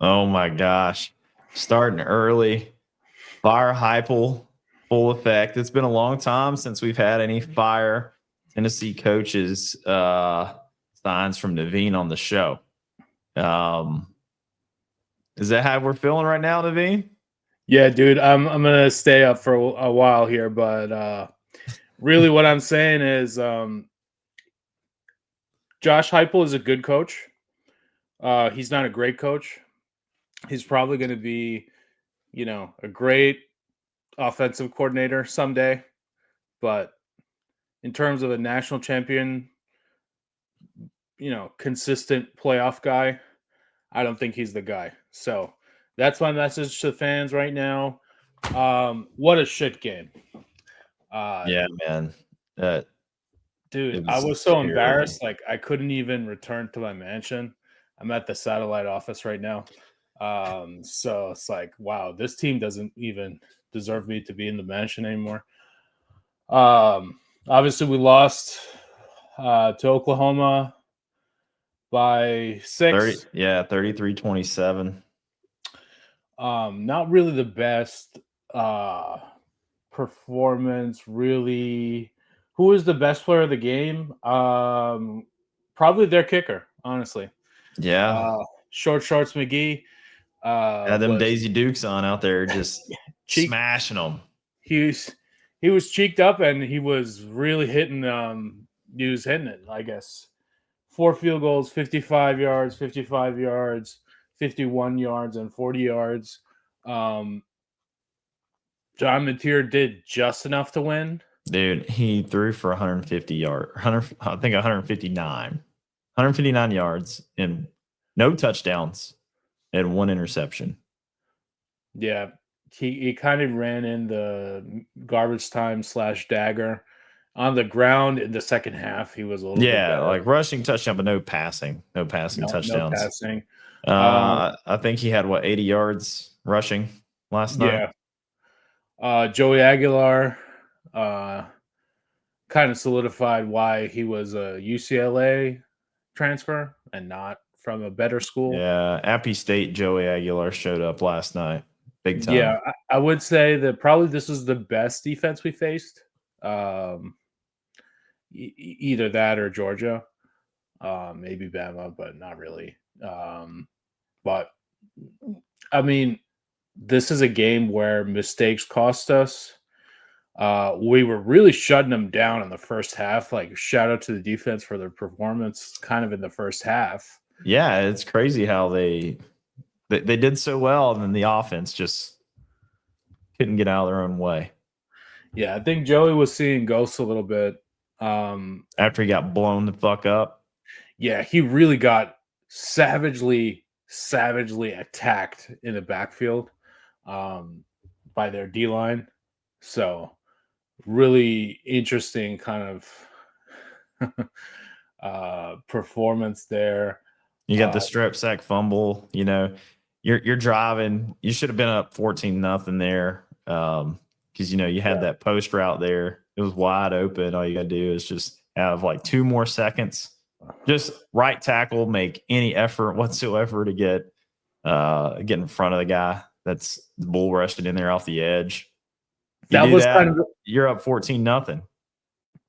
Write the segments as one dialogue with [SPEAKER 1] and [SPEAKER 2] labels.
[SPEAKER 1] Oh my gosh. Starting early. Fire Heupel, full effect. It's been a long time since we've had any fire Tennessee coaches signs from Naveen on the show. Um, is that how we're feeling right now, Naveen?
[SPEAKER 2] Yeah, dude, I'm gonna stay up for a while here, but really, what I'm saying is, Josh Heupel is a good coach. He's not a great coach. He's probably going to be, a great offensive coordinator someday. But in terms of a national champion, consistent playoff guy, I don't think he's the guy. So that's my message to fans right now. What a shit game. Uh,
[SPEAKER 1] Yeah, man. Uh,
[SPEAKER 2] Dude,
[SPEAKER 1] it
[SPEAKER 2] I
[SPEAKER 1] was
[SPEAKER 2] was so
[SPEAKER 1] terrible.
[SPEAKER 2] embarrassed. Like, I couldn't even return to my mansion. I'm at the satellite office right now. So it's like, wow, this team doesn't even deserve me to be in the mansion anymore. Obviously, we lost to Oklahoma by
[SPEAKER 1] 30,
[SPEAKER 2] 6.
[SPEAKER 1] yeah, 33-27.
[SPEAKER 2] Not really the best uh, performance, really. Who is the best player of the game? Probably their kicker, honestly.
[SPEAKER 1] Yeah.
[SPEAKER 2] Uh, Short Shorts McGee
[SPEAKER 1] Yeah, them
[SPEAKER 2] was
[SPEAKER 1] Daisy Dukes on out there just
[SPEAKER 2] cheek.
[SPEAKER 1] smashing them.
[SPEAKER 2] He was he was cheeked up and he was really hitting. He was hitting it. I guess 4 field goals, 55 yards, 55 yards, 51 yards, and 40 yards. Um, John Mateer did just enough to win.
[SPEAKER 1] Dude, he threw for 150 yards, 100, I think 159 yards and no touchdowns and one interception.
[SPEAKER 2] Yeah, he kind of ran in the garbage time / dagger on the ground in the second half. He was a little bit
[SPEAKER 1] Yeah,
[SPEAKER 2] better.
[SPEAKER 1] like rushing touchdown, but no passing
[SPEAKER 2] No
[SPEAKER 1] touchdowns.
[SPEAKER 2] passing. Um,
[SPEAKER 1] I think he had 80 yards rushing last night.
[SPEAKER 2] yeah, Joey Aguilar uh, kind of solidified why he was a UCLA transfer and not from a better school.
[SPEAKER 1] Yeah, Appy State Joey Aguilar showed up last night, big
[SPEAKER 2] Yeah,
[SPEAKER 1] time.
[SPEAKER 2] I would say that probably this was the best defense we faced. Um, Either that or Georgia, maybe Bama, but not really. But I mean, this is a game where mistakes cost us. We were really shutting them down in the first half. Like, shout out to the defense for their performance, kind of in the first half.
[SPEAKER 1] Yeah, it's crazy how they did so well, and then the offense just couldn't get out of their own way
[SPEAKER 2] Yeah, I think Joey was seeing ghosts a little bit.
[SPEAKER 1] after he got blown the fuck up.
[SPEAKER 2] Yeah, he really got savagely attacked in the backfield um, by their D line. So really interesting kind of performance there.
[SPEAKER 1] You got the
[SPEAKER 2] Uh,
[SPEAKER 1] strip sack fumble. You know, you're driving. You should have been up 14-0 there, because you know you had
[SPEAKER 2] yeah,
[SPEAKER 1] that post route there. It was wide open. All you got to do is just have like 2 more seconds. Just right tackle, make any effort whatsoever to get in front of the guy that's bull rushing in there off the edge. You
[SPEAKER 2] that
[SPEAKER 1] do
[SPEAKER 2] was
[SPEAKER 1] that,
[SPEAKER 2] kind of
[SPEAKER 1] you're up 14-0.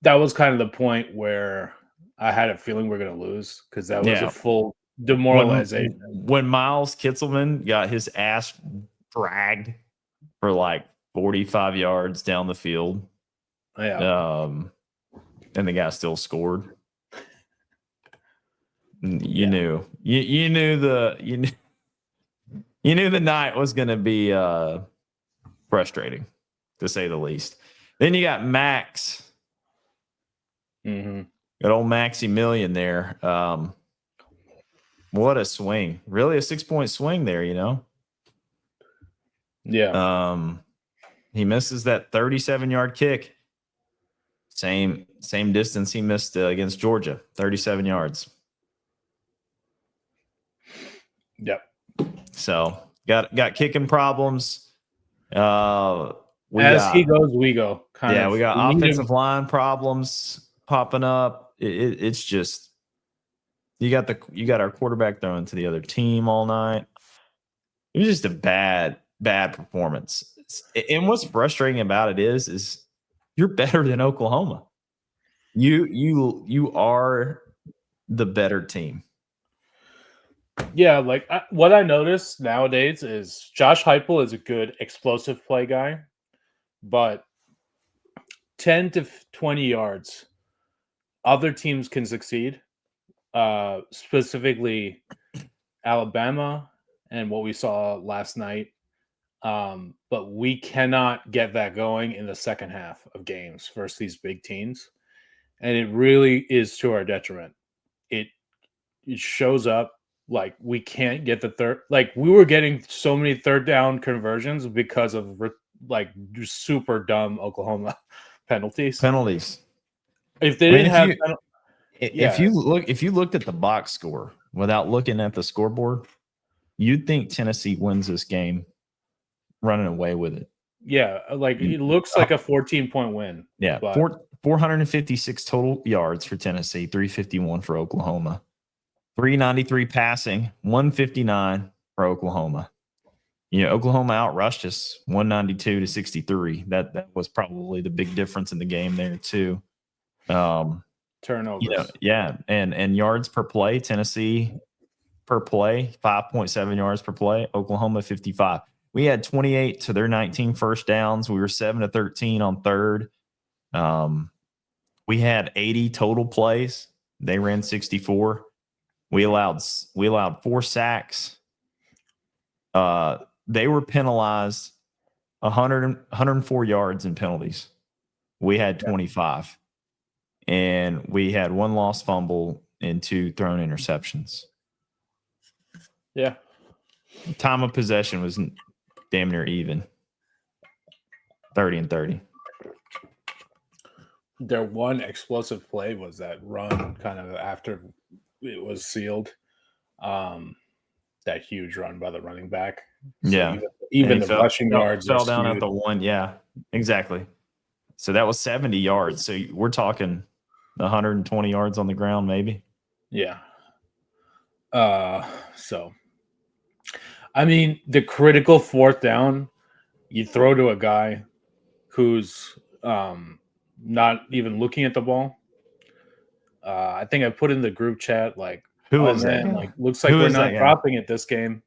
[SPEAKER 2] the point where I had a feeling we're going to lose because that was a
[SPEAKER 1] Yeah.
[SPEAKER 2] full
[SPEAKER 1] When
[SPEAKER 2] demoralization.
[SPEAKER 1] when Miles Kitselman got his ass dragged for like 45 yards down the field,
[SPEAKER 2] Yeah,
[SPEAKER 1] and the guy still scored. You
[SPEAKER 2] yeah,
[SPEAKER 1] knew you knew the night was going to be frustrating, to say the least. Then you got Max,
[SPEAKER 2] hmm
[SPEAKER 1] good old Maximilian there. What a swing! Really, a 6-point swing there.
[SPEAKER 2] yeah.
[SPEAKER 1] Um, he misses that 37-yard kick. Same distance he missed against Georgia, 37 yards.
[SPEAKER 2] Yep.
[SPEAKER 1] So got kicking problems. Uh, we
[SPEAKER 2] As he
[SPEAKER 1] got
[SPEAKER 2] goes, we go. Kind
[SPEAKER 1] yeah,
[SPEAKER 2] of.
[SPEAKER 1] we got
[SPEAKER 2] We need him.
[SPEAKER 1] offensive line problems popping up. It's just you got our quarterback throwing to the other team all night. It was just a bad performance. And what's frustrating about it is you're better than Oklahoma. You are the better team.
[SPEAKER 2] Yeah, like what I notice nowadays is Josh Heupel is a good explosive play guy, but 10 to 20 yards, other teams can succeed. Specifically, Alabama and what we saw last night. But we cannot get that going in the second half of games versus these big teams, and it really is to our detriment. It it shows up like we can't get the third. Like we were getting so many third down conversions because of like super dumb Oklahoma penalties.
[SPEAKER 1] Penalties.
[SPEAKER 2] If they
[SPEAKER 1] I mean,
[SPEAKER 2] didn't have,
[SPEAKER 1] if you looked at the box score without looking at the scoreboard, you'd think Tennessee wins this game running away with it.
[SPEAKER 2] yeah, like it looks like a 14-point win.
[SPEAKER 1] Yeah,
[SPEAKER 2] but
[SPEAKER 1] 456 total yards for Tennessee, 351 for Oklahoma, 393 passing, 159 for Oklahoma. You know, Oklahoma outrushed us 192 to 63. That was probably the big difference in the game there too.
[SPEAKER 2] turnovers.
[SPEAKER 1] You know, yeah, and yards per play, Tennessee per play, 5.7 yards per play, Oklahoma 55. We had 28 to their 19 first downs. We were 7 to 13 on third. We had 80 total plays. They ran 64. We allowed 4 sacks. They were penalized 104 yards in penalties. We had 25. And we had 1 lost fumble and 2 thrown interceptions.
[SPEAKER 2] Yeah.
[SPEAKER 1] Time of possession was damn near even. 30 and 30.
[SPEAKER 2] Their one explosive play was that run kind of after it was sealed. That huge run by the running back. So
[SPEAKER 1] Yeah.
[SPEAKER 2] Even the rushing yards
[SPEAKER 1] fell down at the 1. Yeah, exactly. So that was 70 yards. So we're talking 120 yards on the ground, maybe.
[SPEAKER 2] Yeah. So I mean, the critical 4th down, you throw to a guy who's not even looking at the ball. I think I put in the group chat like,
[SPEAKER 1] Who is that?
[SPEAKER 2] Like, looks like we're not dropping it this game.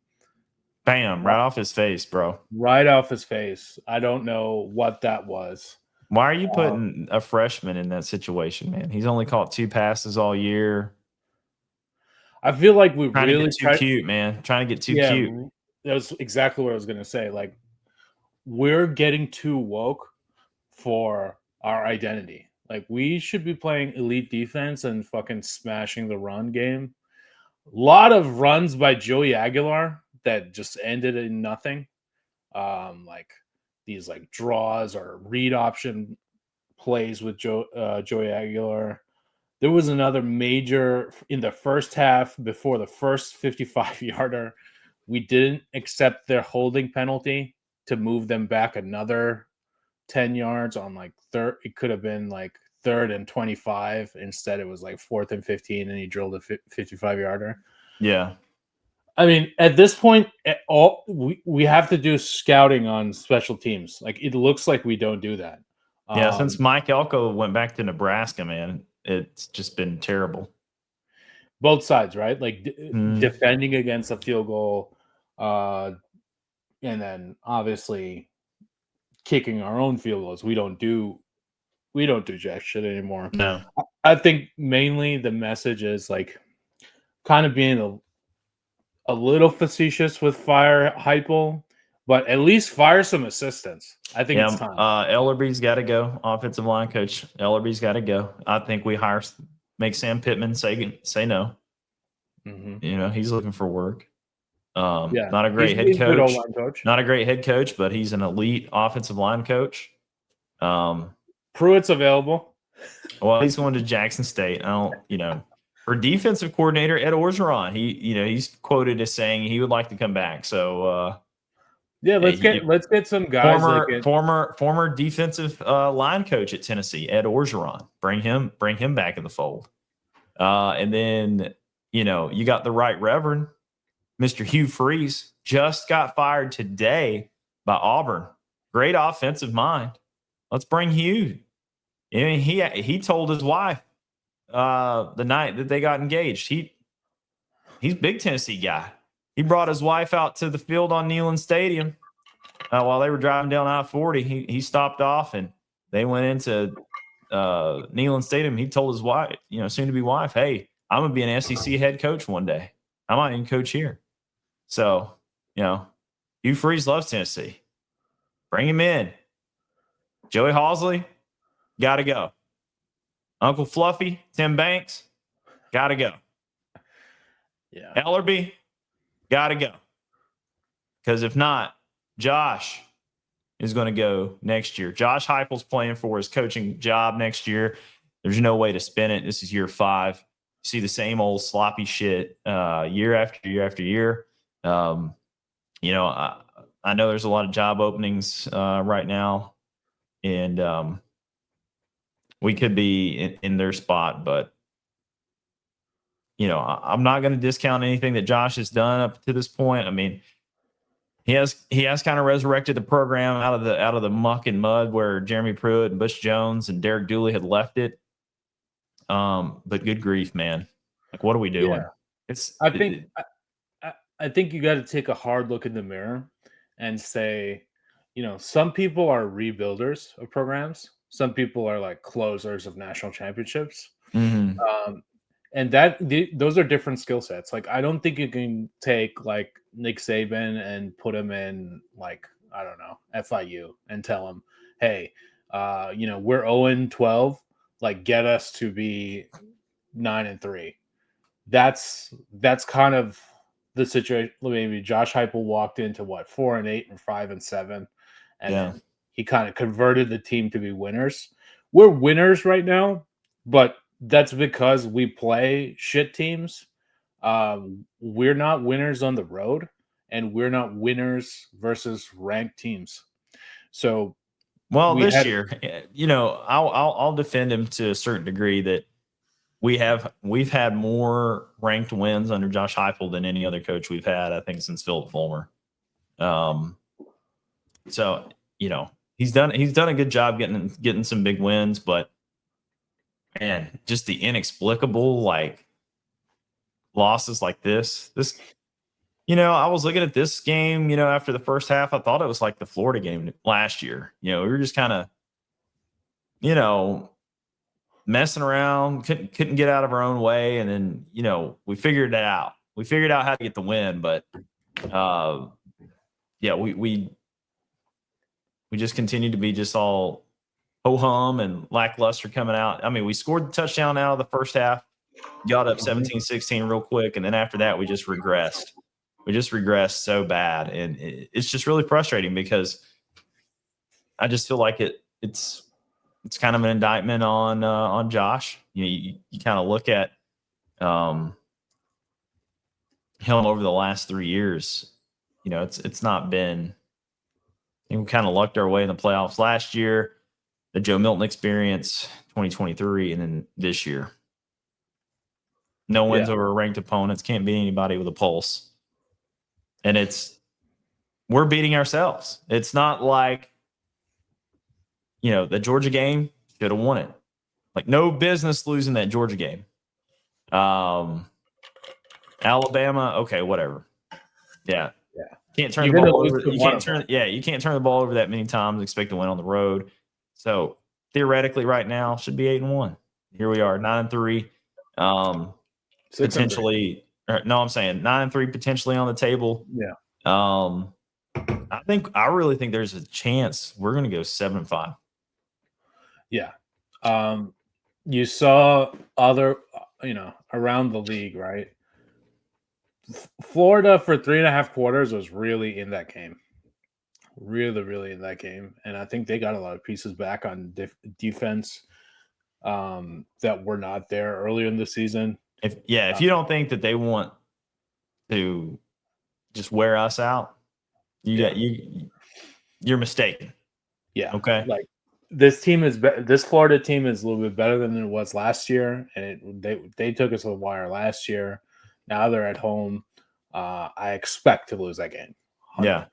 [SPEAKER 1] Bam! Right off his face, bro.
[SPEAKER 2] Right off his face. I don't know what that was.
[SPEAKER 1] Why are you putting a freshman in that situation, man? He's only caught 2 passes all year.
[SPEAKER 2] I feel like we
[SPEAKER 1] trying
[SPEAKER 2] really
[SPEAKER 1] to get too cute, man. Trying to get too cute.
[SPEAKER 2] That was exactly what I was gonna say. Like, we're getting too woke for our identity. Like, we should be playing elite defense and fucking smashing the run game. A lot of runs by Joey Aguilar that just ended in nothing. Like these like draws or read option plays with Joey Aguilar. There was another major in the first half before the first 55-yarder. We didn't accept their holding penalty to move them back another 10 yards on like third. It could have been like 3rd and 25. Instead, it was like 4th and 15, and he drilled a 55-yarder.
[SPEAKER 1] Yeah.
[SPEAKER 2] I mean, at this point, we have to do scouting on special teams. Like, it looks like we don't do that.
[SPEAKER 1] Yeah, since Mike Elko went back to Nebraska, man, it's just been terrible.
[SPEAKER 2] Both sides, right? Like defending against a field goal, and then obviously kicking our own field goals. We don't do jack shit anymore.
[SPEAKER 1] No,
[SPEAKER 2] I think mainly the message is like kind of being a little facetious with fire Heupel, but at least fire some assistants. I think it's time.
[SPEAKER 1] Ellerby's got to go. Offensive line coach Ellerby's got to go. I think we make Sam Pittman say no.
[SPEAKER 2] Mm-hmm.
[SPEAKER 1] You know, he's looking for work. Not a great head coach. Not a great head coach, but he's an elite offensive line coach.
[SPEAKER 2] Pruitt's available.
[SPEAKER 1] Well, he's going to Jackson State. For defensive coordinator Ed Orgeron, he's quoted as saying he would like to come back. So
[SPEAKER 2] let's get some guys.
[SPEAKER 1] Former defensive line coach at Tennessee, Ed Orgeron. Bring him back in the fold. And then you got the right reverend Mr. Hugh Freeze just got fired today by Auburn. Great offensive mind. Let's bring Hugh. I mean, he told his wife the night that they got engaged. He's a big Tennessee guy. He brought his wife out to the field on Neyland Stadium while they were driving down I-40. He stopped off and they went into Neyland Stadium. He told his wife, soon to be wife, hey, I'm gonna be an SEC head coach one day. I might even coach here. So, Hugh Freeze loves Tennessee. Bring him in. Joey Halzle, got to go. Uncle Fluffy, Tim Banks, got to go.
[SPEAKER 2] Yeah.
[SPEAKER 1] Ellerby, got to go. Because if not, Josh is going to go next year. Josh Heupel's playing for his coaching job next year. There's no way to spin it. This is year 5. You see the same old sloppy shit year after year after year. I know there's a lot of job openings right now, and we could be in their spot, but I'm not going to discount anything that Josh has done up to this point. I mean, he has kind of resurrected the program out of the muck and mud where Jeremy Pruitt and Butch Jones and Derek Dooley had left it. But good grief, man! Like, what are we doing?
[SPEAKER 2] Yeah. I think you got to take a hard look in the mirror and say, some people are rebuilders of programs. Some people are like closers of national championships.
[SPEAKER 1] Mm-hmm.
[SPEAKER 2] And those are different skill sets. Like, I don't think you can take like Nick Saban and put him in like, I don't know, FIU and tell him, hey, we're 0-12, like get us to be 9-3. That's kind of the situation. Maybe Josh Heupel walked into 4-8 and 5-7, and then he kind of converted the team to be winners. We're winners right now, but that's because we play shit teams. We're not winners on the road, and we're not winners versus ranked teams. So,
[SPEAKER 1] this year, I'll defend him to a certain degree that we've had more ranked wins under Josh Heupel than any other coach we've had, I think, since Philip Fulmer. So he's done a good job getting some big wins, but man, just the inexplicable losses like this. I was looking at this game, after the first half, I thought it was like the Florida game last year. We were just kind of, messing around, couldn't get out of our own way, and then we figured it out. We figured out how to get the win, but we just continued to be just all ho hum and lackluster coming out. I mean, we scored the touchdown out of the first half, got up 17-16 real quick, and then after that we just regressed. We just regressed so bad, and it's just really frustrating because I just feel like it's kind of an indictment on Josh. You kind of look at him over the last 3 years. It's not been. We kind of lucked our way in the playoffs last year, the Joe Milton experience, 2023, and then this year. No wins over ranked opponents. Can't beat anybody with a pulse. And we're beating ourselves. It's not like, the Georgia game, should have won it. Like, no business losing that Georgia game. Alabama, okay, whatever. Yeah. Can't turn the ball over. You can't turn the ball over that many times and expect to win on the road. So theoretically, right now, should be 8-1. Here we are, 9-3. Potentially, no, I'm saying 9-3 potentially on the table.
[SPEAKER 2] Yeah.
[SPEAKER 1] I really think there's a chance we're going to go 7-5.
[SPEAKER 2] Yeah. You saw other, around the league, right? Florida for 3.5 quarters was really in that game. Really, really in that game. And I think they got a lot of pieces back on defense that were not there earlier in the season.
[SPEAKER 1] If you don't think that they want to just wear us out, you're mistaken.
[SPEAKER 2] Yeah.
[SPEAKER 1] Okay.
[SPEAKER 2] Like, this Florida team is a little bit better than it was last year, and they took us to the wire last year. Now they're at home. I expect to lose that game. 100%.
[SPEAKER 1] Yeah.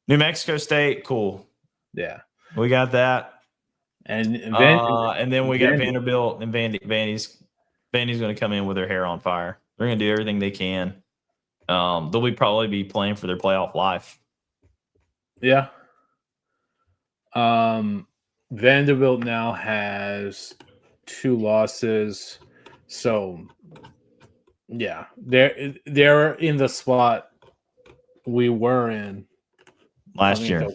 [SPEAKER 1] New Mexico State, cool.
[SPEAKER 2] Yeah.
[SPEAKER 1] We got that.
[SPEAKER 2] And
[SPEAKER 1] then we got Vanderbilt and Vandy's going to come in with their hair on fire. They're going to do everything they can. They'll probably be playing for their playoff life.
[SPEAKER 2] Yeah. Vanderbilt now has 2 losses. So yeah, they're in the spot we were in
[SPEAKER 1] last year.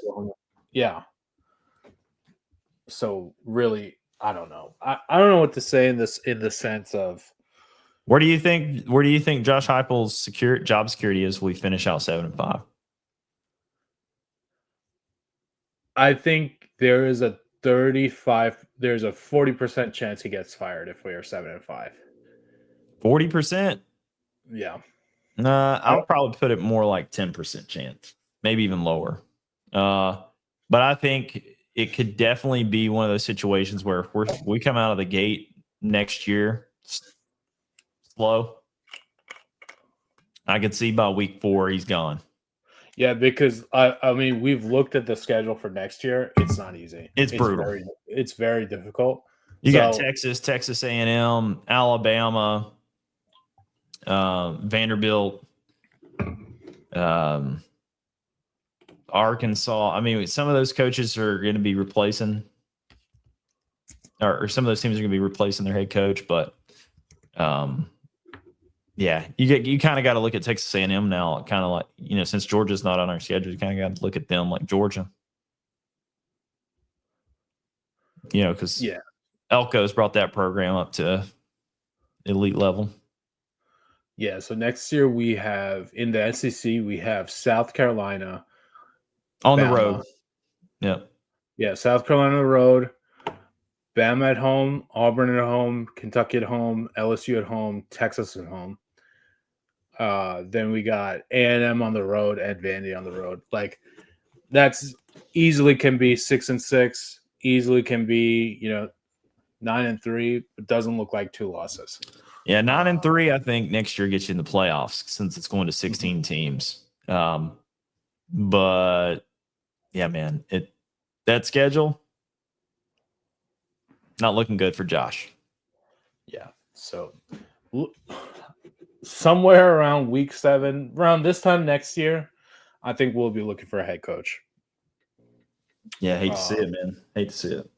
[SPEAKER 2] Yeah. So really, I don't know. I don't know what to say in the sense of
[SPEAKER 1] where do you think Josh Heupel's job security is? We finish out 7-5.
[SPEAKER 2] I think there's a 40% chance he gets fired if we are 7-5.
[SPEAKER 1] 40%?
[SPEAKER 2] Yeah.
[SPEAKER 1] I'll probably put it more like 10% chance, maybe even lower. But I think it could definitely be one of those situations where if we come out of the gate next year slow, I could see by week 4 he's gone.
[SPEAKER 2] Yeah, because I mean we've looked at the schedule for next year. It's not easy.
[SPEAKER 1] It's brutal.
[SPEAKER 2] It's very difficult.
[SPEAKER 1] You got Texas A&M, Alabama, Vanderbilt, Arkansas. I mean, some of those coaches are going to be replacing, or some of those teams are going to be replacing their head coach. But, yeah, you kind of got to look at Texas A&M now. Kind of like, since Georgia's not on our schedule, you kind of got to look at them like Georgia. Because Elko's brought that program up to elite level.
[SPEAKER 2] Yeah, so next year we have in the SEC we have South Carolina
[SPEAKER 1] on Bama. The road. Yeah.
[SPEAKER 2] Yeah, South Carolina on the road, Bama at home, Auburn at home, Kentucky at home, LSU at home, Texas at home. Then we got A&M on the road and Vandy on the road. Like that's easily can be 6-6, easily can be 9-3. It doesn't look like 2 losses.
[SPEAKER 1] Yeah, 9-3. I think next year gets you in the playoffs since it's going to 16 teams. But yeah, man, that schedule not looking good for Josh.
[SPEAKER 2] Yeah, so somewhere around week 7, around this time next year, I think we'll be looking for a head coach.
[SPEAKER 1] Yeah, hate to see it, man. Hate to see it.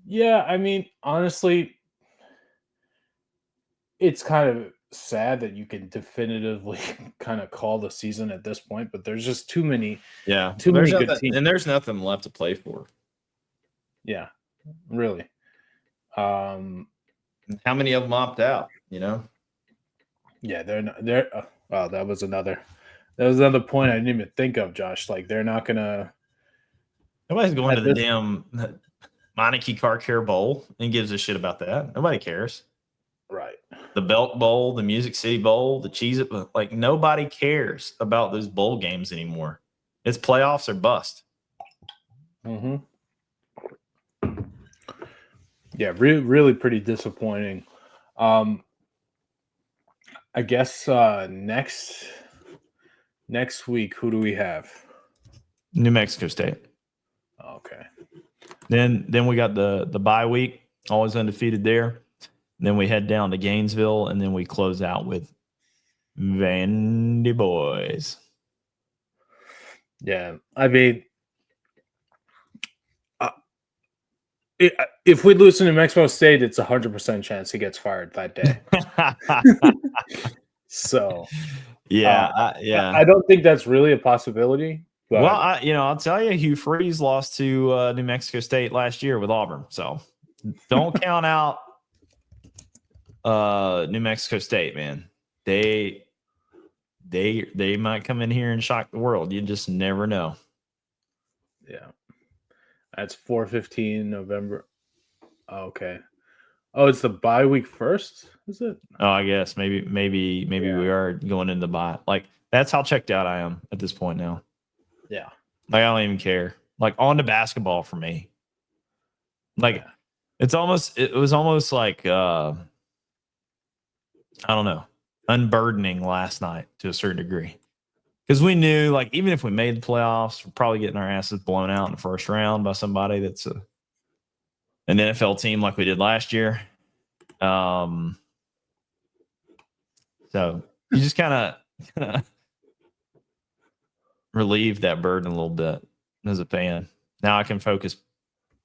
[SPEAKER 2] Yeah, I mean, honestly, it's kind of sad that you can definitively kind of call the season at this point, but there's just too many good teams.
[SPEAKER 1] And there's nothing left to play for.
[SPEAKER 2] Yeah, really.
[SPEAKER 1] How many of them opt out,
[SPEAKER 2] Yeah, they're wow, that was another point I didn't even think of, Josh. Like they're not gonna
[SPEAKER 1] nobody's going to the damn Meineke Car Care Bowl and gives a shit about that. Nobody cares.
[SPEAKER 2] Right.
[SPEAKER 1] The Belk Bowl, the Music City Bowl, the Cheez-It, like nobody cares about those bowl games anymore. It's playoffs or bust.
[SPEAKER 2] Mm-hmm. Yeah, really pretty disappointing. I guess next week, who do we have?
[SPEAKER 1] New Mexico State.
[SPEAKER 2] Okay.
[SPEAKER 1] Then we got the bye week, always undefeated there. Then we head down to Gainesville, and then we close out with Vandy Boys.
[SPEAKER 2] Yeah, I mean, if we lose to New Mexico State, it's 100% chance he gets fired that day. So,
[SPEAKER 1] yeah,
[SPEAKER 2] I don't think that's really a possibility. But...
[SPEAKER 1] Well, I'll tell you, Hugh Freeze lost to New Mexico State last year with Auburn, so don't count out New Mexico State, man. They might come in here and shock the world. You just never know.
[SPEAKER 2] Yeah. That's 4/15 November. Okay. Oh, it's the bye week first, is it?
[SPEAKER 1] Oh, I guess maybe we are going into bye. Like that's how checked out I am at this point now.
[SPEAKER 2] Yeah.
[SPEAKER 1] Like I don't even care. Like on to basketball for me. Like it was almost like I don't know. unburdening last night to a certain degree. Because we knew, like, even if we made the playoffs, we're probably getting our asses blown out in the first round by somebody that's an NFL team like we did last year. So you just kind of relieve that burden a little bit as a fan. Now I can focus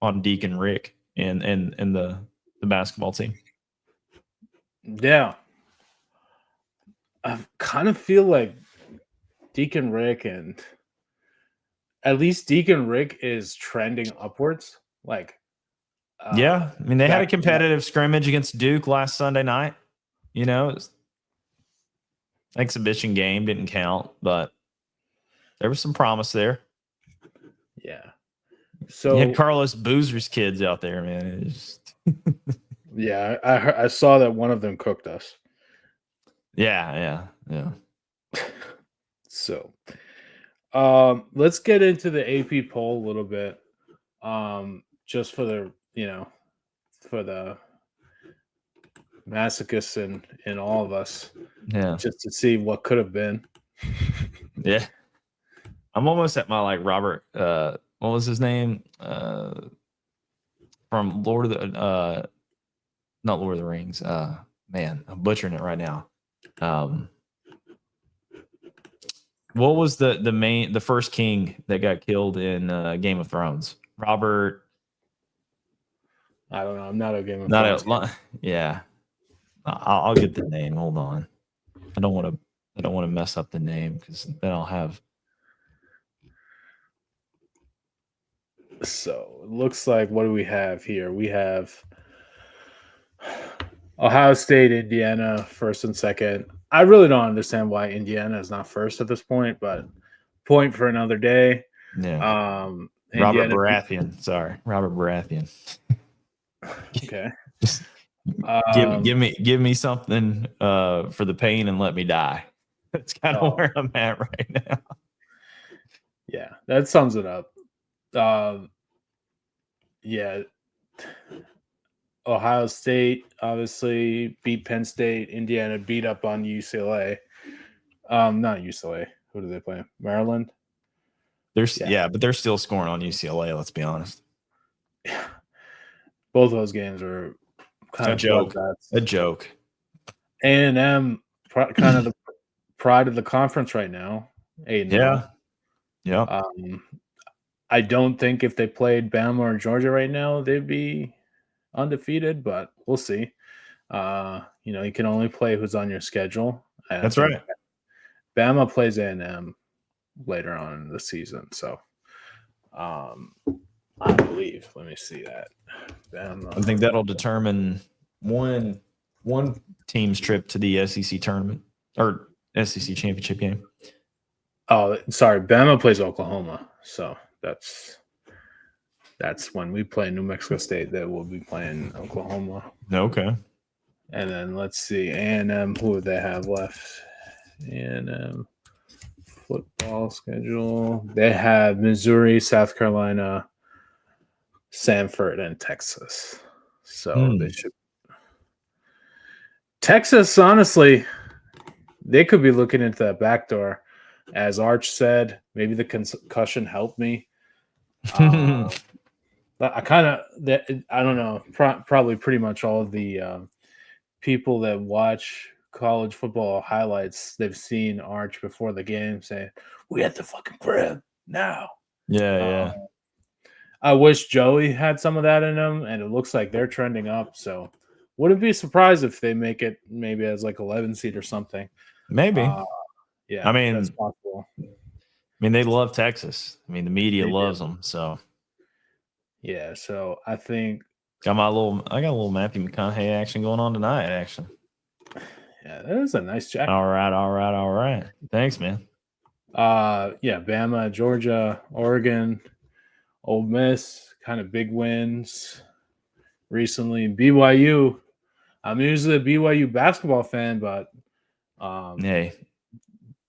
[SPEAKER 1] on Deacon Rick and the basketball team.
[SPEAKER 2] Yeah. I kind of feel like Deacon Rick and at least Deacon Rick is trending upwards. Like,
[SPEAKER 1] yeah, I mean, they had a
[SPEAKER 2] back-
[SPEAKER 1] competitive scrimmage against Duke last Sunday night. You know, it was exhibition game, didn't count, but there was some promise there.
[SPEAKER 2] Yeah.
[SPEAKER 1] You
[SPEAKER 2] So
[SPEAKER 1] had Carlos Boozer's kids out there, man. It was
[SPEAKER 2] yeah, I saw that one of them cooked us.
[SPEAKER 1] yeah.
[SPEAKER 2] So let's get into the AP poll a little bit. Just for the for the masochists in all of us,
[SPEAKER 1] Yeah.
[SPEAKER 2] just to see what could have been.
[SPEAKER 1] Yeah. I'm almost at my like Robert what was his name? From Lord of the not Lord of the Rings. Man, I'm butchering it right now. What was the first king that got killed in Game of Thrones? Robert.
[SPEAKER 2] I don't know. I'm not a Game of Thrones.
[SPEAKER 1] Yeah. I'll get the name. Hold on. I don't want to mess up the name because then I'll have.
[SPEAKER 2] So it looks like, what do we have here? We have Ohio State, Indiana, first and second. I really don't understand why Indiana is not first at this point, but point for another day.
[SPEAKER 1] Yeah.
[SPEAKER 2] Indiana,
[SPEAKER 1] Robert Baratheon. Sorry, Robert Baratheon.
[SPEAKER 2] Okay.
[SPEAKER 1] Just give me something for the pain and let me die. That's kind of where I'm at right now.
[SPEAKER 2] Yeah, that sums it up. Yeah. Ohio State obviously beat Penn State. Indiana beat up on UCLA. Not UCLA. Who do they play? Maryland.
[SPEAKER 1] But they're still scoring on UCLA. Let's be honest.
[SPEAKER 2] Both those games were kind of
[SPEAKER 1] joke.
[SPEAKER 2] bloodbaths.
[SPEAKER 1] A joke.
[SPEAKER 2] A&M, kind of the pride of the conference right now. 8-0.
[SPEAKER 1] Yeah.
[SPEAKER 2] I don't think if they played Bama or Georgia right now, they'd be undefeated, but we'll see. You can only play who's on your schedule.
[SPEAKER 1] That's right.
[SPEAKER 2] Bama plays A&M later on in the season, so I believe. Let me see that. Bama.
[SPEAKER 1] I think that'll determine one team's trip to the SEC tournament or SEC championship game.
[SPEAKER 2] Oh, sorry. Bama plays Oklahoma, so that's when we play New Mexico State. That we'll be playing Oklahoma.
[SPEAKER 1] Okay.
[SPEAKER 2] And then let's see, A&M. Who would they have left? A&M football schedule. They have Missouri, South Carolina, Samford, and Texas. So they should. Texas, honestly, they could be looking into that back door. As Arch said, maybe the concussion helped me. I don't know. Probably pretty much all of the people that watch college football highlights, they've seen Arch before the game saying, "We at the fucking crib now."
[SPEAKER 1] Yeah.
[SPEAKER 2] I wish Joey had some of that in them, and it looks like they're trending up. So, wouldn't be surprised if they make it maybe as like 11 seed or something.
[SPEAKER 1] Maybe.
[SPEAKER 2] Yeah,
[SPEAKER 1] I mean,
[SPEAKER 2] that's possible.
[SPEAKER 1] I mean, they love Texas. I mean, the media loves them. So,
[SPEAKER 2] yeah. So I think
[SPEAKER 1] I got a little Matthew McConaughey action going on tonight. Actually,
[SPEAKER 2] yeah, that is a nice jacket.
[SPEAKER 1] All right. Thanks, man.
[SPEAKER 2] Yeah, Bama, Georgia, Oregon, Ole Miss, kind of big wins recently. BYU. I'm usually a BYU basketball fan, but
[SPEAKER 1] Hey,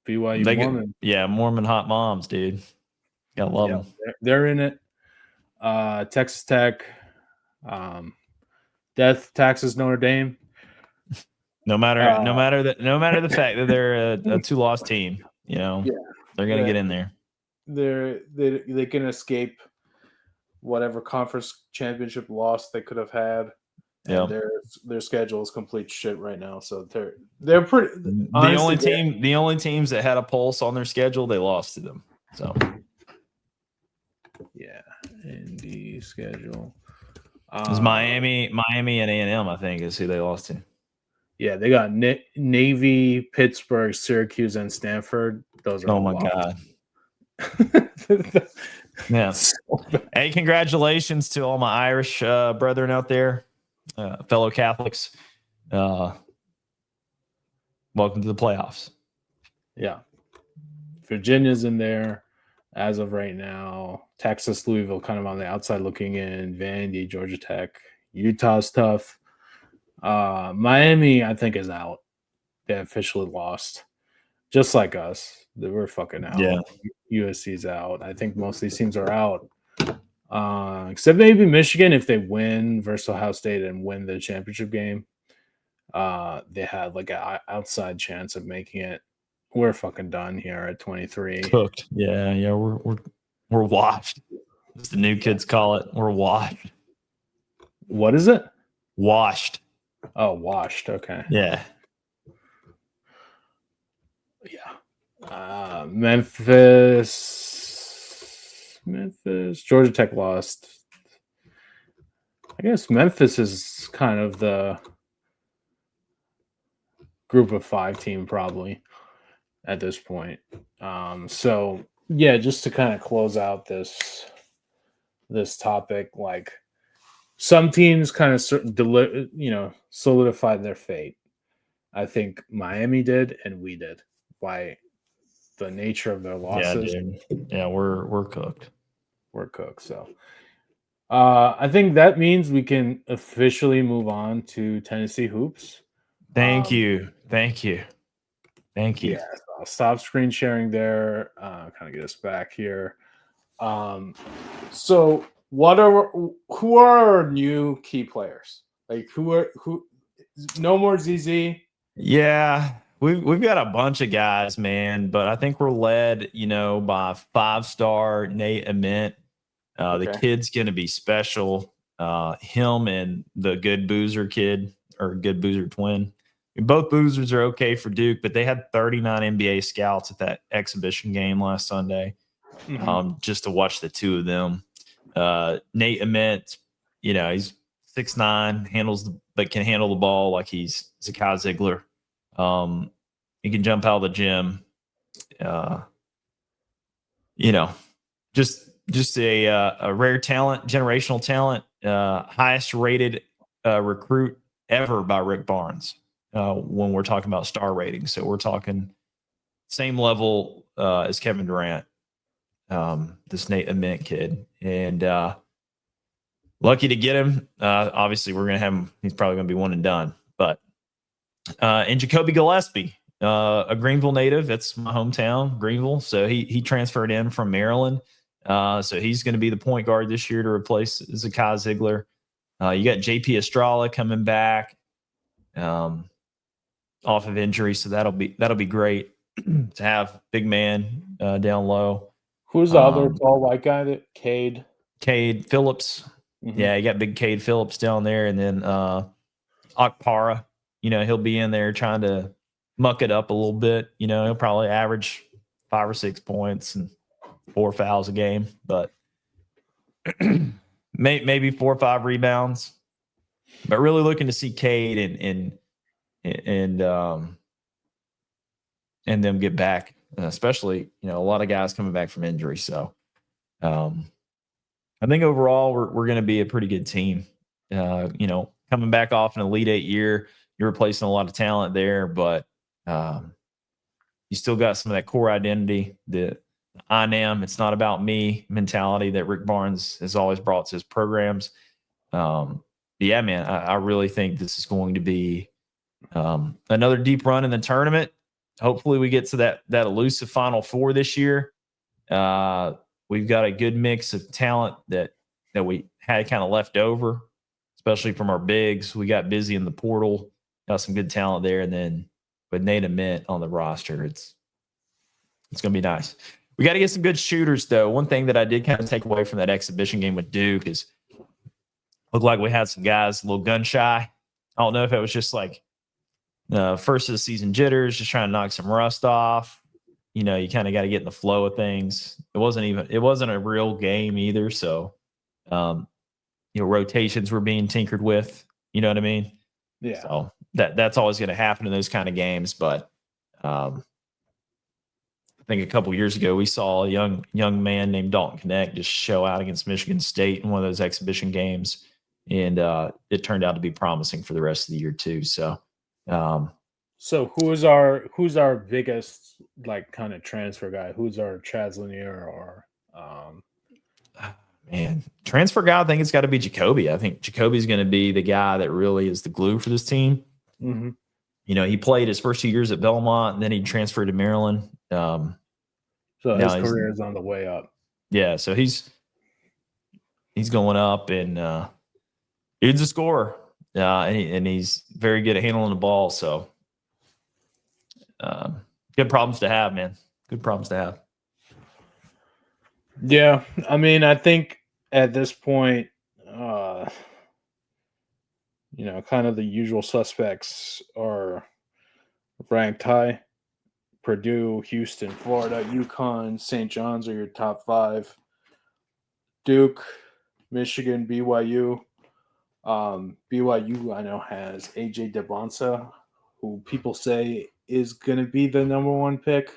[SPEAKER 2] BYU Mormon.
[SPEAKER 1] Mormon hot moms, dude. Gotta love them.
[SPEAKER 2] They're in it. Texas Tech, Death Taxes Notre Dame.
[SPEAKER 1] No matter the fact that they're a 2-loss team,
[SPEAKER 2] Yeah.
[SPEAKER 1] they're gonna get in there.
[SPEAKER 2] They can escape whatever conference championship loss they could have had. And their schedule is complete shit right now. So they're pretty. Honestly,
[SPEAKER 1] the only teams that had a pulse on their schedule, they lost to them. So
[SPEAKER 2] yeah, Indy schedule.
[SPEAKER 1] It's Miami and A&M, I think, is who they lost to.
[SPEAKER 2] Yeah, they got Navy, Pittsburgh, Syracuse, and Stanford. Those are.
[SPEAKER 1] Oh my god. Yeah. Hey, congratulations to all my Irish brethren out there, fellow Catholics. Welcome to the playoffs.
[SPEAKER 2] Yeah. Virginia's in there as of right now. Texas, Louisville kind of on the outside looking in. Vandy, Georgia Tech. Utah's tough. Miami, I think, is out. They officially lost. Just like us. They were fucking out.
[SPEAKER 1] Yeah.
[SPEAKER 2] USC's out. I think most of these teams are out. Except maybe Michigan, if they win versus Ohio State and win the championship game. They had like an outside chance of making it. We're fucking done here at 23.
[SPEAKER 1] Cooked. Yeah, we're washed. As the new kids call it, we're washed.
[SPEAKER 2] What is it?
[SPEAKER 1] Washed.
[SPEAKER 2] Oh, washed. Okay.
[SPEAKER 1] Yeah.
[SPEAKER 2] Yeah. Memphis, Georgia Tech lost. I guess Memphis is kind of the group of 5 team probably at this point. So yeah, just to kind of close out this topic, like some teams kind of solidified their fate. I think Miami did, and we did. By the nature of their losses.
[SPEAKER 1] Yeah, we're cooked.
[SPEAKER 2] We're cooked. So I think that means we can officially move on to Tennessee hoops.
[SPEAKER 1] Thank you.
[SPEAKER 2] Yeah, so I'll stop screen sharing there. Kind of get us back here. So who are our new key players? Like who no more ZZ?
[SPEAKER 1] Yeah. We've got a bunch of guys, man, but I think we're led, by 5-star Nate Ament. The kid's going to be special. Him and the Good Boozer kid, or Good Boozer twin. Both Boozers are okay for Duke, but they had 39 NBA scouts at that exhibition game last Sunday, just to watch the two of them. Nate Ament, he's 6'9", but can handle the ball like he's Zakai Ziegler. He can jump out of the gym. Just a rare talent, generational talent, highest rated recruit ever by Rick Barnes when we're talking about star ratings. So we're talking same level as Kevin Durant, this Nate Ament kid. And lucky to get him. Obviously, we're going to have him. He's probably going to be one and done. But and Jacoby Gillespie, a Greenville native. That's my hometown, Greenville. So he transferred in from Maryland. So he's going to be the point guard this year to replace Zakai Ziegler. You got JP Estrella coming back off of injury, so that'll be great to have big man down low.
[SPEAKER 2] Who's the other tall white guy? That Cade
[SPEAKER 1] Phillips. Mm-hmm. Yeah, you got big Cade Phillips down there, and then Okpara. He'll be in there trying to muck it up a little bit. He'll probably average 5 or 6 points and 4 fouls a game, but maybe 4 or 5 rebounds. But really looking to see Cade and them get back, especially a lot of guys coming back from injury. So I think overall we're going to be a pretty good team. Coming back off an Elite 8 year. You're replacing a lot of talent there, but you still got some of that core identity, the I am, it's not about me mentality that Rick Barnes has always brought to his programs. Yeah, man, I really think this is going to be another deep run in the tournament. Hopefully we get to that elusive Final Four this year. We've got a good mix of talent that we had kind of left over, especially from our bigs. We got busy in the portal. got some good talent there. And then with Nate Ament on the roster, it's going to be nice. We got to get some good shooters, though. One thing that I did kind of take away from that exhibition game with Duke is looked like we had some guys a little gun shy. I don't know if it was just like first of the season jitters, just trying to knock some rust off. You kind of got to get in the flow of things. It wasn't a real game either. So, rotations were being tinkered with. You know what I mean?
[SPEAKER 2] Yeah.
[SPEAKER 1] So that's always going to happen in those kind of games. But I think a couple years ago we saw a young man named Dalton Connect just show out against Michigan State in one of those exhibition games, and it turned out to be promising for the rest of the year too. So.
[SPEAKER 2] So who's our biggest like kind of transfer guy? Who's our Chaz Lanier or
[SPEAKER 1] man, transfer guy? I think it's got to be Jacoby. I think Jacoby's going to be the guy that really is the glue for this team.
[SPEAKER 2] Mm-hmm.
[SPEAKER 1] He played his first 2 years at Belmont, and then he transferred to Maryland.
[SPEAKER 2] So his career is on the way up.
[SPEAKER 1] Yeah, so he's going up, and he's a scorer. And he's very good at handling the ball. So, good problems to have, man. Good problems to have.
[SPEAKER 2] Yeah, I mean, I think at this point, kind of the usual suspects are ranked high. Purdue, Houston, Florida, UConn, St. John's are your top 5. Duke, Michigan, BYU. BYU, I know, has AJ DeBonsa, who people say is going to be the number 1 pick.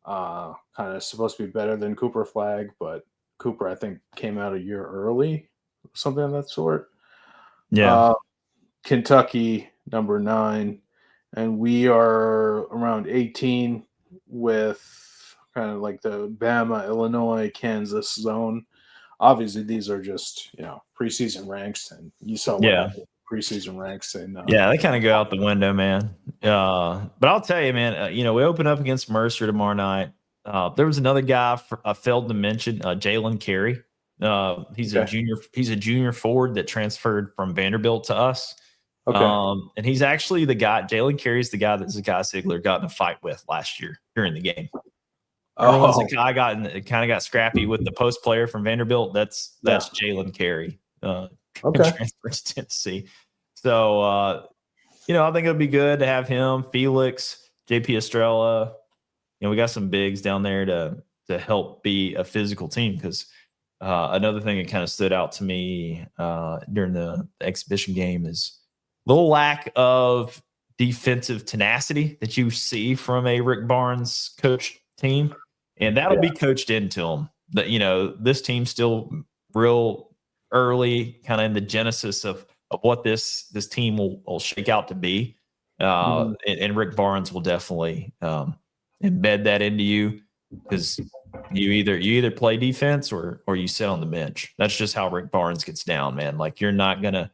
[SPEAKER 2] Kind of supposed to be better than Cooper Flagg, but Cooper, I think, came out a year early, something of that sort.
[SPEAKER 1] Yeah.
[SPEAKER 2] Kentucky, number 9. And we are around 18 with kind of like the Bama, Illinois, Kansas zone. Obviously, these are just, preseason ranks, and you saw what happened preseason ranks. And
[SPEAKER 1] they kind of go out the window, man. But I'll tell you, man, we open up against Mercer tomorrow night. There was another guy I failed to mention, Jalen Carey. He's a junior forward that transferred from Vanderbilt to us.
[SPEAKER 2] Okay.
[SPEAKER 1] And he's actually the guy, Jalen Carey's the guy that Zakai Sigler got in a fight with last year during the game. Once Zakai got scrappy with the post player from Vanderbilt, that's Jalen Carey. Transfer to Tennessee. So, I think it'll be good to have him, Felix, JP Estrella. We got some bigs down there to help be a physical team, because another thing that kind of stood out to me during the exhibition game is a little lack of defensive tenacity that you see from a Rick Barnes coach team, and that'll be coached into them. That this team's still real early, kind of in the genesis of what this team will shake out to be, and Rick Barnes will definitely embed that into you, because you either play defense or you sit on the bench. That's just how Rick Barnes gets down, man. Like you're not gonna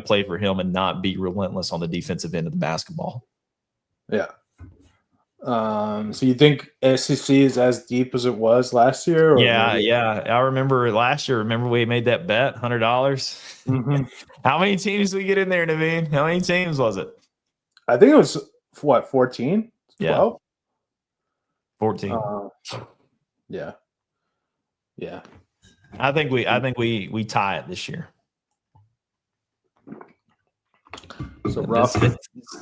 [SPEAKER 1] play for him and not be relentless on the defensive end of the basketball.
[SPEAKER 2] Yeah. So you think SEC is as deep as it was last year? Or
[SPEAKER 1] yeah. I remember last year. Remember we made that bet, $100.
[SPEAKER 2] Mm-hmm.
[SPEAKER 1] How many teams did we get in there, Naveen? How many teams was it?
[SPEAKER 2] I think it was 14? 12?
[SPEAKER 1] 14.
[SPEAKER 2] Yeah.
[SPEAKER 1] I think we tie it this year.
[SPEAKER 2] So rough.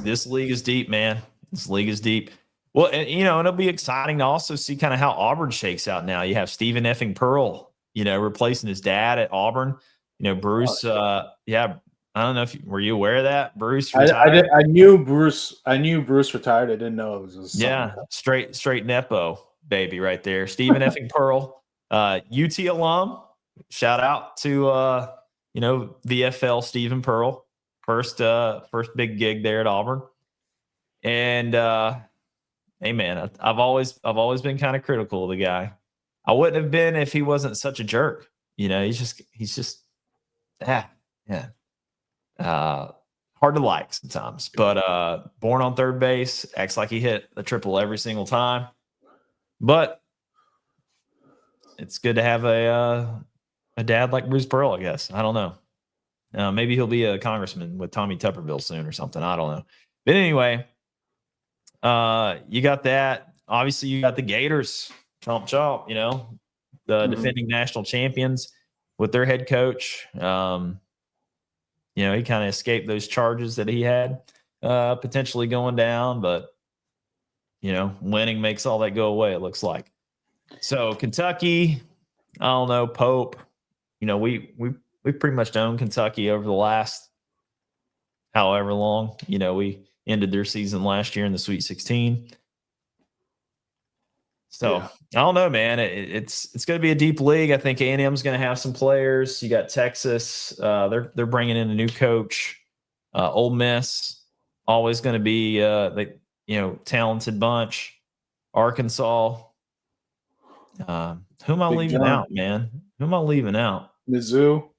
[SPEAKER 1] This league is deep, man. This league is deep. Well, and it'll be exciting to also see kind of how Auburn shakes out now. You have Stephen effing Pearl, replacing his dad at Auburn. Bruce. I don't know were you aware of that? Bruce retired.
[SPEAKER 2] I knew Bruce retired. I didn't know it was
[SPEAKER 1] straight Nepo baby right there. Stephen effing Pearl, UT alum. Shout out to VFL Stephen Pearl. First big gig there at Auburn. And hey man, I've always been kind of critical of the guy. I wouldn't have been if he wasn't such a jerk. He's just hard to like sometimes. But born on third base, acts like he hit a triple every single time. But it's good to have a dad like Bruce Pearl, I guess. I don't know. Maybe he'll be a congressman with Tommy Tupperville soon or something. I don't know. But anyway, you got that. Obviously, you got the Gators. Chomp chomp, the defending national champions with their head coach. He kind of escaped those charges that he had potentially going down, but winning makes all that go away, it looks like. So Kentucky, I don't know, Pope. We pretty much owned Kentucky over the last however long. We ended their season last year in the Sweet 16. So I don't know, man. It's going to be a deep league. I think A&M's going to have some players. You got Texas. They're bringing in a new coach. Ole Miss always going to be talented bunch. Arkansas. Who am I leaving out, man? Who am I leaving out?
[SPEAKER 2] Mizzou,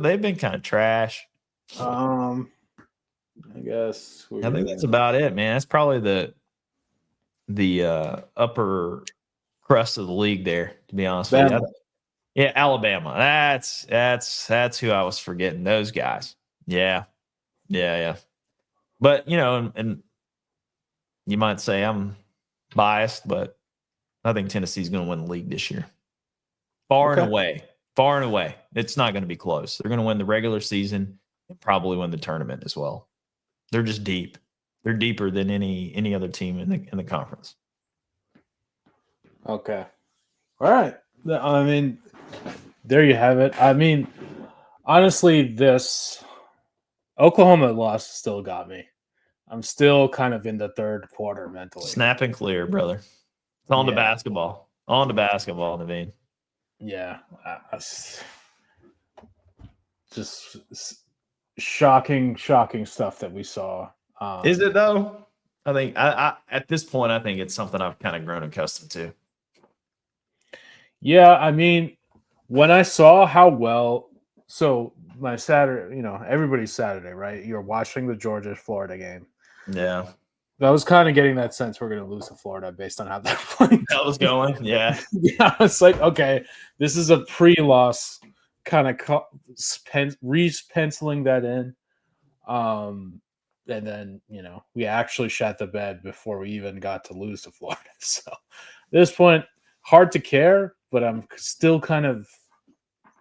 [SPEAKER 1] they've been kind of trash.
[SPEAKER 2] I guess.
[SPEAKER 1] I think that's about it, man. That's probably the upper crust of the league there, to be honest with you. Yeah, Alabama. That's who I was forgetting. Those guys. Yeah. But and you might say I'm biased, but I think Tennessee's going to win the league this year. Far and away. It's not going to be close. They're going to win the regular season and probably win the tournament as well. They're just deep. They're deeper than any other team in the conference.
[SPEAKER 2] Okay. All right. I mean, there you have it. I mean, honestly, this Oklahoma loss still got me. I'm still kind of in the third quarter mentally.
[SPEAKER 1] Snap and clear, brother. It's on to basketball. On to basketball, Naveen.
[SPEAKER 2] Yeah. Just shocking stuff that we saw.
[SPEAKER 1] Is it though? I think I at this point, I think it's something I've kind of grown accustomed to.
[SPEAKER 2] Yeah, I mean, when I saw how well, so my Saturday, everybody's Saturday, right? You're watching the Georgia-Florida game.
[SPEAKER 1] Yeah.
[SPEAKER 2] I was kind of getting that sense we're going to lose to Florida based on how that
[SPEAKER 1] was going. Yeah.
[SPEAKER 2] Yeah, it's like, okay, this is a pre-loss kind of penciling that in. And then, we actually shot the bed before we even got to lose to Florida. So at this point, hard to care, but I'm still kind of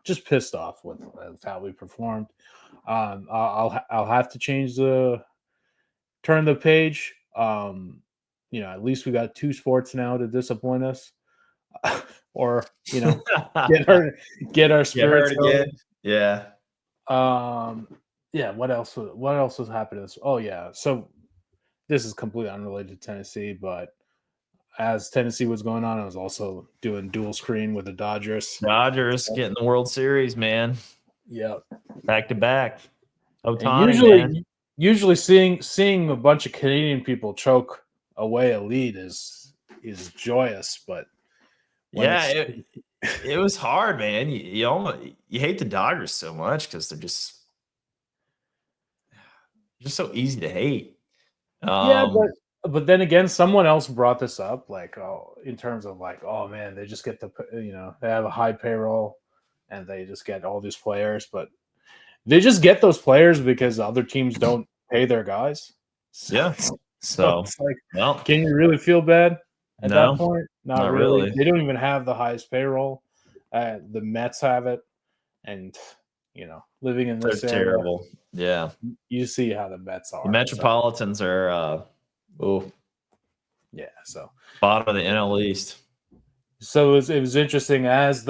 [SPEAKER 2] just pissed off with how we performed. I'll have to turn the page. At least we got 2 sports now to disappoint us, or get our spirits
[SPEAKER 1] again. Yeah.
[SPEAKER 2] Yeah. What else was happening? Oh yeah. So this is completely unrelated to Tennessee, but as Tennessee was going on, I was also doing dual screen with the Dodgers.
[SPEAKER 1] Dodgers getting the World Series, man.
[SPEAKER 2] Yeah.
[SPEAKER 1] Back to back.
[SPEAKER 2] Usually seeing a bunch of Canadian people choke away a lead is joyous, but
[SPEAKER 1] it was hard, man. You hate the Dodgers so much because they're just so easy to hate.
[SPEAKER 2] But then again, someone else brought this up, in terms of oh man, they just get they have a high payroll and they just get all these players, but they just get those players because other teams don't pay their guys.
[SPEAKER 1] So
[SPEAKER 2] it's can you really feel bad at that point? Not really. They don't even have the highest payroll. The Mets have it, and living in this area,
[SPEAKER 1] terrible. Yeah,
[SPEAKER 2] you see how the Mets are.
[SPEAKER 1] The Metropolitans are.
[SPEAKER 2] Yeah. So
[SPEAKER 1] bottom of the NL East.
[SPEAKER 2] So it was interesting as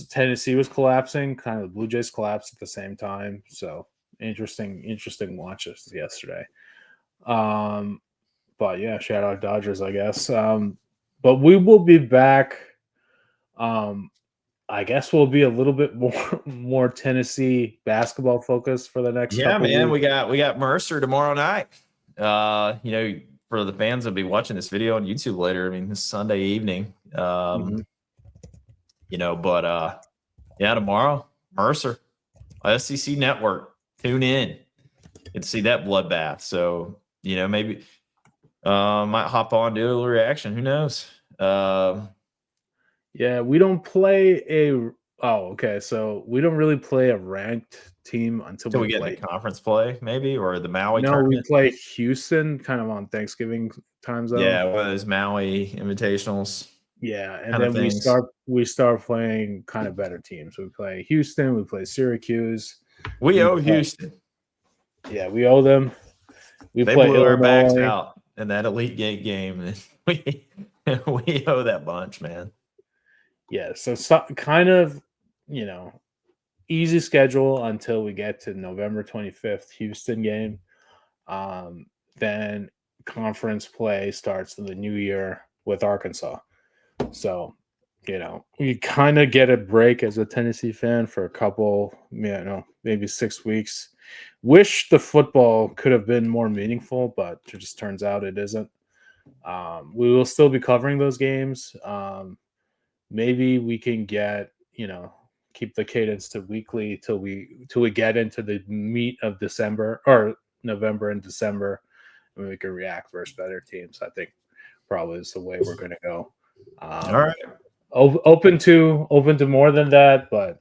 [SPEAKER 2] Tennessee was collapsing, kind of the Blue Jays collapsed at the same time. So interesting watches yesterday. But yeah, shout out Dodgers, I guess. But we will be back. I guess we'll be a little bit more Tennessee basketball focused for the next.
[SPEAKER 1] Yeah, man, weeks. we got Mercer tomorrow night. For the fans that'll be watching this video on YouTube later, I mean, this Sunday evening. But tomorrow, Mercer, SEC Network, tune in and see that bloodbath. So, maybe might hop on, do a little reaction. Who knows?
[SPEAKER 2] Yeah, we don't play Oh, okay. So we don't really play a ranked team until
[SPEAKER 1] Till
[SPEAKER 2] we
[SPEAKER 1] we get
[SPEAKER 2] play.
[SPEAKER 1] into conference play, maybe, or the Maui
[SPEAKER 2] No, we
[SPEAKER 1] tournament.
[SPEAKER 2] play Houston kind of on Thanksgiving time zone.
[SPEAKER 1] Yeah, one of those Maui invitationals
[SPEAKER 2] Yeah, and
[SPEAKER 1] kind of
[SPEAKER 2] then
[SPEAKER 1] things.
[SPEAKER 2] we start playing kind of better teams. We play Houston, we play Syracuse,
[SPEAKER 1] We
[SPEAKER 2] we
[SPEAKER 1] owe
[SPEAKER 2] play
[SPEAKER 1] Houston.
[SPEAKER 2] yeah, we owe them. We
[SPEAKER 1] They
[SPEAKER 2] play
[SPEAKER 1] blew our backs
[SPEAKER 2] Illinois.
[SPEAKER 1] out in that Elite Gate game. We we owe that bunch, man.
[SPEAKER 2] Yeah, so kind of, you know, easy schedule until we get to November 25th Houston game. Then conference play starts in the new year with Arkansas. So, we kind of get a break as a Tennessee fan for a couple, maybe 6 weeks. Wish the football could have been more meaningful, but it just turns out it isn't. We will still be covering those games. Maybe we can keep the cadence to weekly till we get into the meat of December or November and December, and we can react versus better teams. I think probably is the way we're going to go.
[SPEAKER 1] All right.
[SPEAKER 2] Open to more than that, but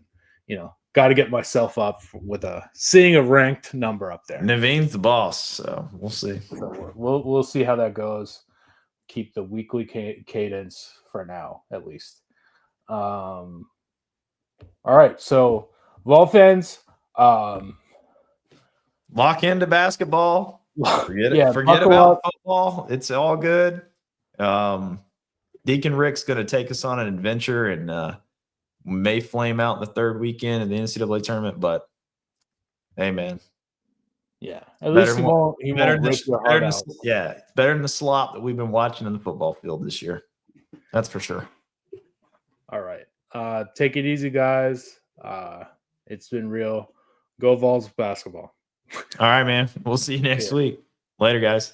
[SPEAKER 2] got to get myself up with seeing a ranked number up there.
[SPEAKER 1] Naveen's the boss, so we'll see.
[SPEAKER 2] So we'll see how that goes. Keep the weekly cadence for now, at least. All right, so Vol fans,
[SPEAKER 1] Lock into basketball. Forget
[SPEAKER 2] buckle
[SPEAKER 1] about
[SPEAKER 2] up.
[SPEAKER 1] football. It's all good. Deacon Rick's going to take us on an adventure and may flame out in the third weekend in the NCAA tournament. But hey, man,
[SPEAKER 2] yeah, at least he won't rip your heart out.
[SPEAKER 1] Yeah, it's better than the slop that we've been watching in the football field this year. That's for sure.
[SPEAKER 2] All right, take it easy, guys. It's been real. Go Vols basketball.
[SPEAKER 1] All right, man. We'll see you next week. Later, guys.